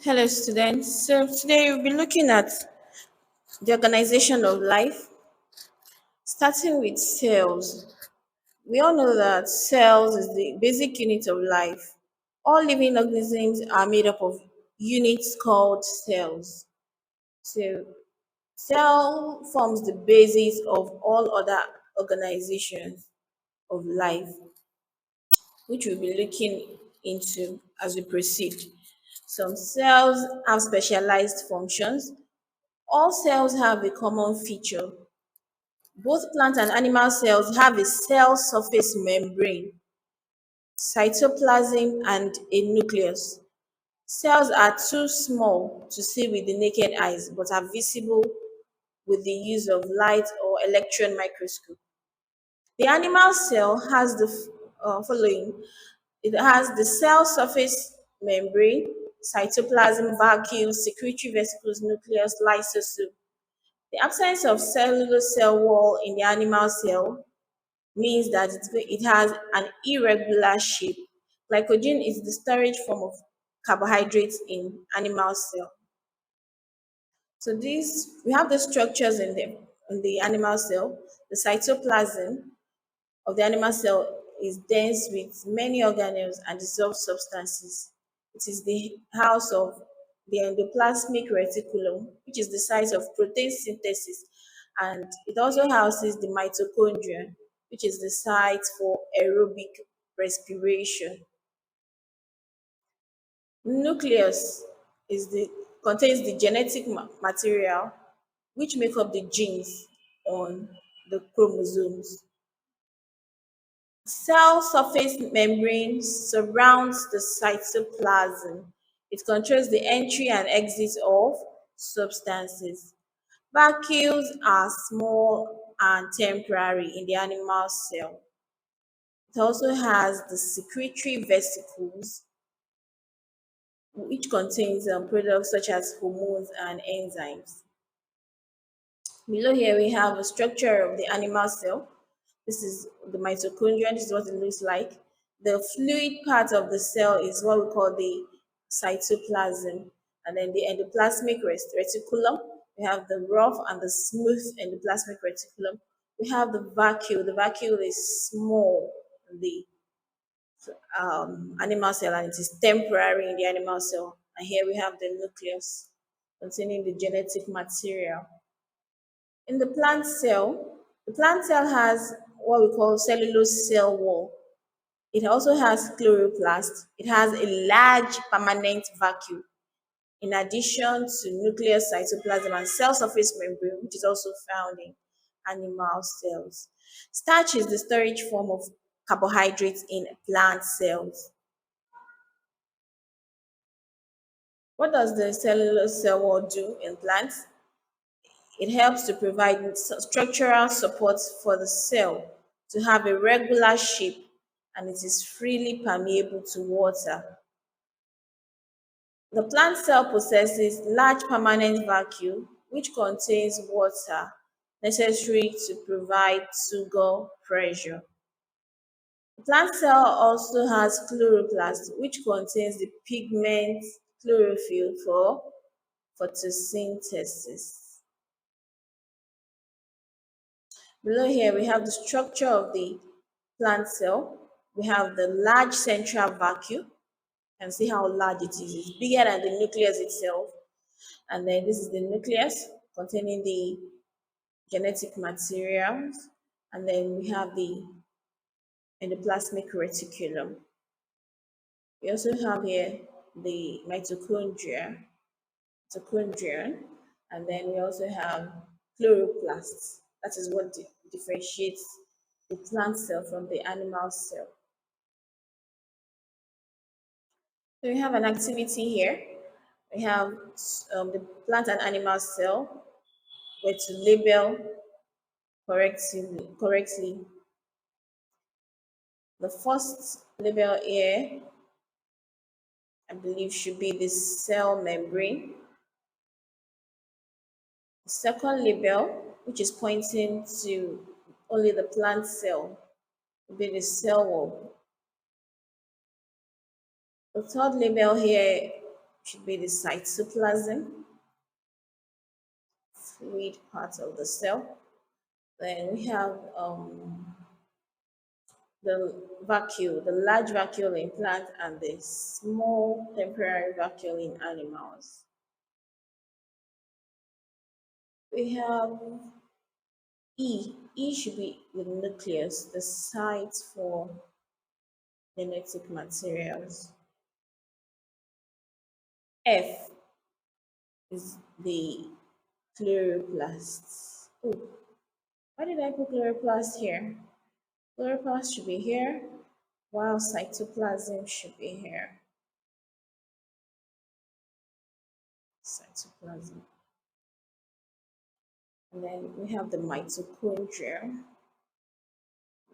Hello, students. So today we'll be looking at the organization of life, starting with cells. We all know that cells is the basic unit of life. All living organisms are made up of units called cells. So cell forms the basis of all other organizations of life, which we'll be looking into as we proceed. Some cells have specialized functions. All cells have a common feature. Both plant and animal cells have a cell surface membrane, cytoplasm, and a nucleus. Cells are too small to see with the naked eyes but are visible with the use of light or electron microscope. The animal cell has the following. It has the cell surface membrane, cytoplasm, vacuole, secretory vesicles, nucleus, lysosome. The absence of cellular cell wall in the animal cell means that it has an irregular shape. Glycogen is the storage form of carbohydrates in animal cell. So these we have the structures in the animal cell. The cytoplasm of the animal cell is dense with many organelles and dissolved substances. It is the house of the endoplasmic reticulum, which is the site of protein synthesis, and it also houses the mitochondria, which is the site for aerobic respiration. Nucleus is the contains the genetic material which make up the genes on the chromosomes. Cell surface membrane surrounds the cytoplasm. It controls the entry and exit of substances. Vacuoles are small and temporary in the animal cell. It also has the secretory vesicles, which contains products such as hormones and enzymes. Below here, we have a structure of the animal cell. This is the mitochondria. This is what it looks like. The fluid part of the cell is what we call the cytoplasm. And then the endoplasmic reticulum. We have the rough and the smooth endoplasmic reticulum. We have the vacuole. The vacuole is small in the animal cell, and it is temporary in the animal cell. And here we have the nucleus containing the genetic material. In the plant cell has what we call cellulose cell wall. It also has chloroplast. It has a large permanent vacuole, in addition to nucleus, cytoplasm, and cell surface membrane, which is also found in animal cells. Starch is the storage form of carbohydrates in plant cells. What does the cellular cell wall do in plants? It helps to provide structural support for the cell to have a regular shape, and it is freely permeable to water. The plant cell possesses large permanent vacuole which contains water necessary to provide sugar pressure. The plant cell also has chloroplast which contains the pigment chlorophyll for photosynthesis. Below here, we have the structure of the plant cell. We have the large central vacuole. You can see how large it is. It's bigger than the nucleus itself. And then this is the nucleus containing the genetic materials. And then we have the endoplasmic reticulum. We also have here the mitochondrion, and then we also have chloroplasts. That is what differentiates the plant cell from the animal cell. So we have an activity here. We have the plant and animal cell where to label correctly. The first label here, I believe, should be the cell membrane. The second label, which is pointing to only the plant cell, will be the cell wall. The third label here should be the cytoplasm, fluid part of the cell. Then we have the vacuole, the large vacuole in plants and the small temporary vacuole in animals. We have E. E should be the nucleus, the site for genetic materials. F is the chloroplast. Oh, why did I put chloroplast here? Chloroplast should be here, while cytoplasm should be here. Cytoplasm. And then we have the mitochondria.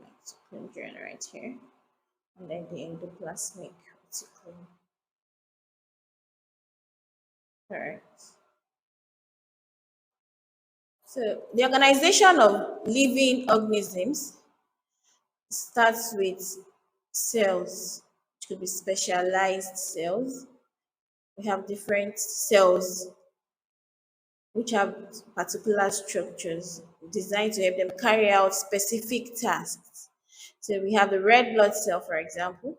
Mitochondria right here. And then the endoplasmic reticulum. Correct. So the organization of living organisms starts with cells, which could be specialized cells. We have different cells which have particular structures designed to help them carry out specific tasks. So we have the red blood cell, for example.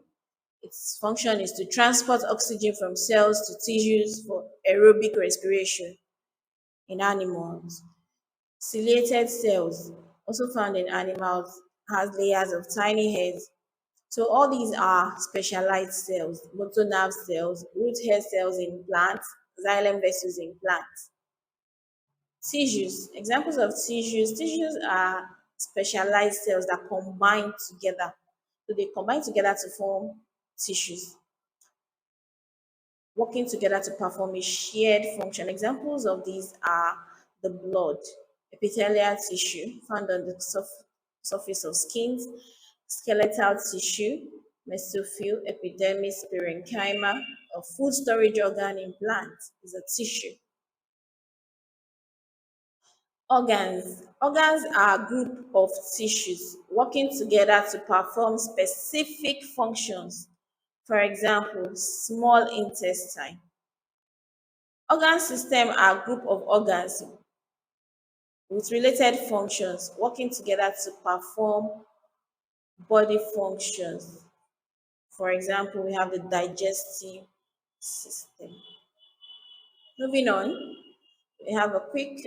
Its function is to transport oxygen from cells to tissues for aerobic respiration in animals. Ciliated cells, also found in animals, has layers of tiny heads. So all these are specialized cells, motor nerve cells, root hair cells in plants, xylem vessels in plants. Tissues, examples of tissues are specialized cells that combine together. So they combine together to form tissues, working together to perform a shared function. Examples of these are the blood, epithelial tissue found on the surface of skins, skeletal tissue, mesophyll, epidermis, parenchyma, a food storage organ in plants is a tissue. Organs. Organs are a group of tissues working together to perform specific functions. For example, small intestine. Organ system are a group of organs with related functions working together to perform body functions. For example, we have the digestive system. Moving on, we have a quick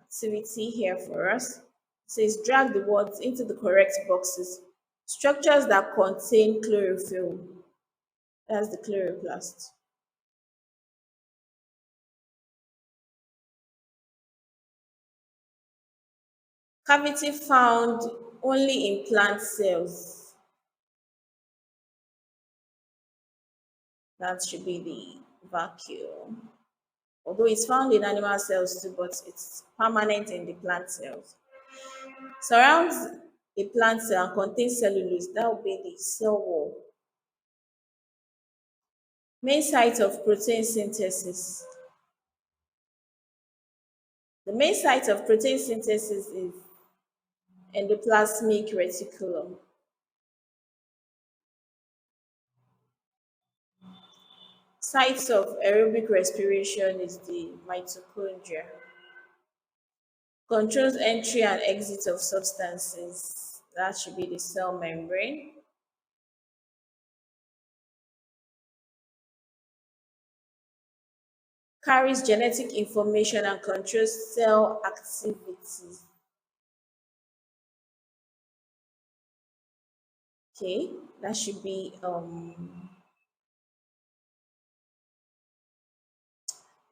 activity here for us. It says drag the words into the correct boxes. Structures that contain chlorophyll. That's the chloroplast. Cavity found only in plant cells. That should be the vacuole. Although it's found in animal cells too, but it's permanent in the plant cells. Surrounds a plant cell and contains cellulose. That will be the cell wall. Main site of protein synthesis. The main site of protein synthesis is endoplasmic reticulum. Sites of aerobic respiration is the mitochondria. Controls entry and exit of substances. That should be the cell membrane. Carries genetic information and controls cell activities. Okay, that should be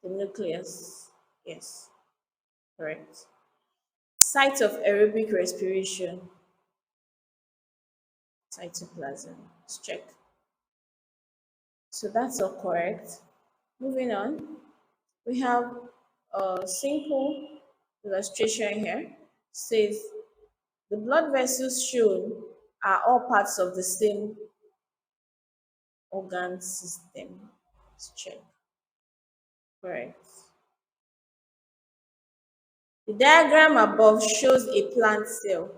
the nucleus. Yes, correct. Site of aerobic respiration, cytoplasm. Let's check. So that's all correct. Moving on, we have a simple illustration here. Says the blood vessels shown are all parts of the same organ system. Let's check. Correct. The diagram above shows a plant cell.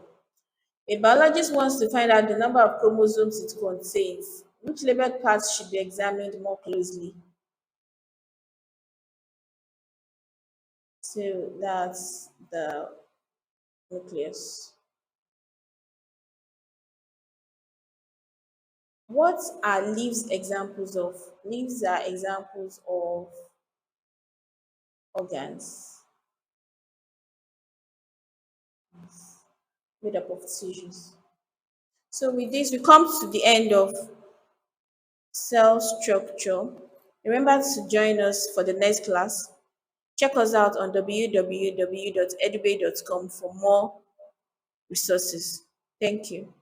A biologist wants to find out the number of chromosomes it contains. Which labeled parts should be examined more closely? So that's the nucleus. What are leaves examples of? Leaves are examples of organs made up of tissues. So with this, we come to the end of cell structure. Remember to join us for the next class. Check us out on www.edubbey.com for more resources. Thank you.